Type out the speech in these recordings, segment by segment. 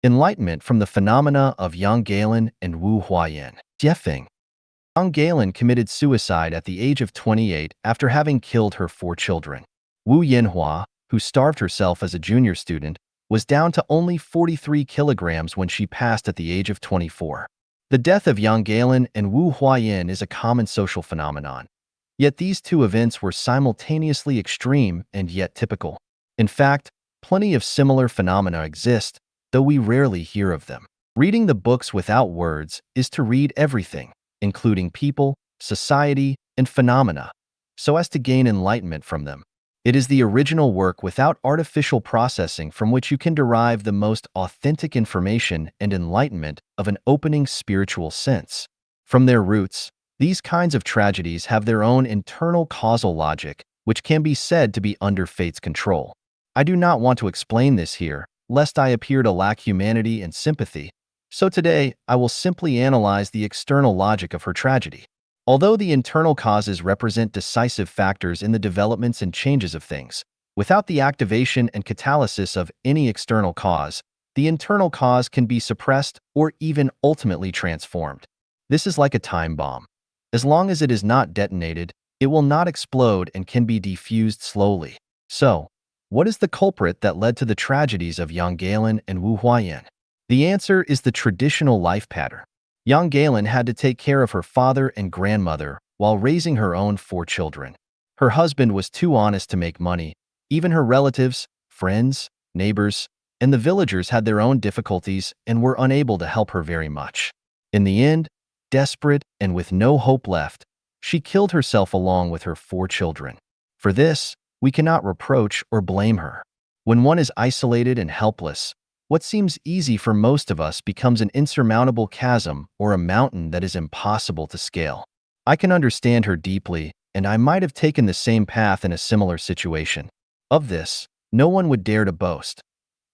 Enlightenment from the phenomena of Yang Gailan and Wu Huayan. Jiefeng. Yang Gailan committed suicide at the age of 28 after having killed her 4 children. Wu Yanhua, who starved herself as a junior student, was down to only 43 kilograms when she passed at the age of 24. The death of Yang Gailan and Wu Huayan is a common social phenomenon. Yet these two events were simultaneously extreme and yet typical. In fact, plenty of similar phenomena exist, though we rarely hear of them. Reading the books without words is to read everything, including people, society, and phenomena, so as to gain enlightenment from them. It is the original work without artificial processing from which you can derive the most authentic information and enlightenment of an opening spiritual sense. From their roots, these kinds of tragedies have their own internal causal logic, which can be said to be under fate's control. I do not want to explain this here, lest I appear to lack humanity and sympathy, so today I will simply analyze the external logic of her tragedy. Although the internal causes represent decisive factors in the developments and changes of things, without the activation and catalysis of any external cause, the internal cause can be suppressed or even ultimately transformed. This is like a time bomb. As long as it is not detonated, it will not explode and can be defused slowly. So, what is the culprit that led to the tragedies of Yang Gailan and Wu Huayan? The answer is the traditional life pattern. Yang Gailan had to take care of her father and grandmother while raising her own 4 children. Her husband was too honest to make money. Even her relatives, friends, neighbors, and the villagers had their own difficulties and were unable to help her very much. In the end, desperate and with no hope left, she killed herself along with her 4 children. For this, we cannot reproach or blame her. When one is isolated and helpless, what seems easy for most of us becomes an insurmountable chasm or a mountain that is impossible to scale. I can understand her deeply, and I might have taken the same path in a similar situation. Of this, no one would dare to boast.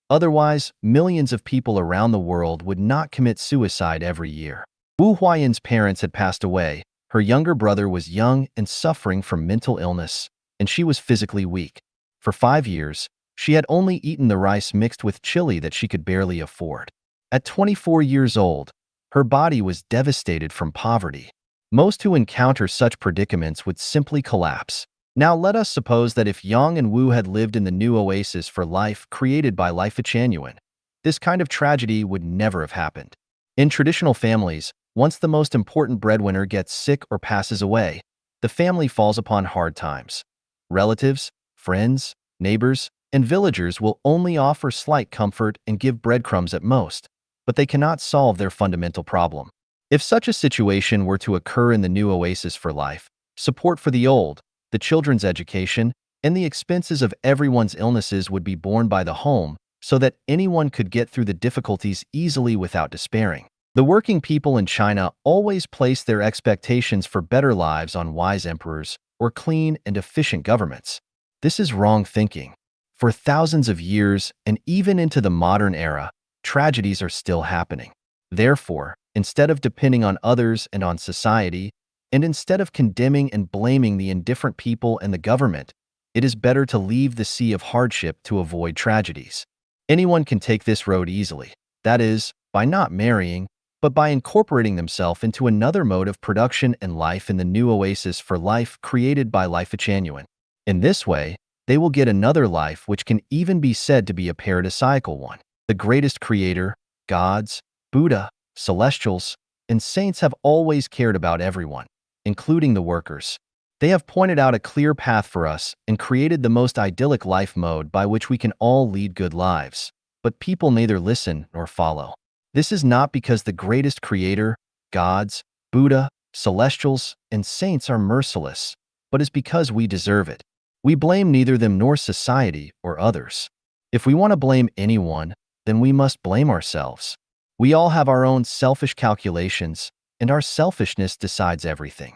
Otherwise, millions of people around the world would not commit suicide every year. Wu Huayan's parents had passed away, her younger brother was young and suffering from mental illness, and she was physically weak. For 5 years, she had only eaten the rice mixed with chili that she could barely afford. At 24 years old, her body was devastated from poverty. Most who encounter such predicaments would simply collapse. Now let us suppose that if Yang and Wu had lived in the new oasis for life created by Life Genuine, this kind of tragedy would never have happened. In traditional families, once the most important breadwinner gets sick or passes away, the family falls upon hard times. Relatives, friends, neighbors, and villagers will only offer slight comfort and give breadcrumbs at most, but they cannot solve their fundamental problem. If such a situation were to occur in the new oasis for life, support for the old, the children's education, and the expenses of everyone's illnesses would be borne by the home so that anyone could get through the difficulties easily without despairing. The working people in China always place their expectations for better lives on wise emperors or clean and efficient governments. This is wrong thinking. For thousands of years and even into the modern era, tragedies are still happening. Therefore, instead of depending on others and on society, and instead of condemning and blaming the indifferent people and the government, it is better to leave the sea of hardship to avoid tragedies. Anyone can take this road easily, that is, by not marrying, but by incorporating themselves into another mode of production and life in the new oasis for life created by Life Genuine. In this way, they will get another life which can even be said to be a paradisiacal one. The greatest creator, gods, Buddha, celestials, and saints have always cared about everyone, including the workers. They have pointed out a clear path for us and created the most idyllic life mode by which we can all lead good lives, but people neither listen nor follow. This is not because the greatest creator, gods, Buddha, celestials, and saints are merciless, but is because we deserve it. We blame neither them nor society or others. If we want to blame anyone, then we must blame ourselves. We all have our own selfish calculations, and our selfishness decides everything.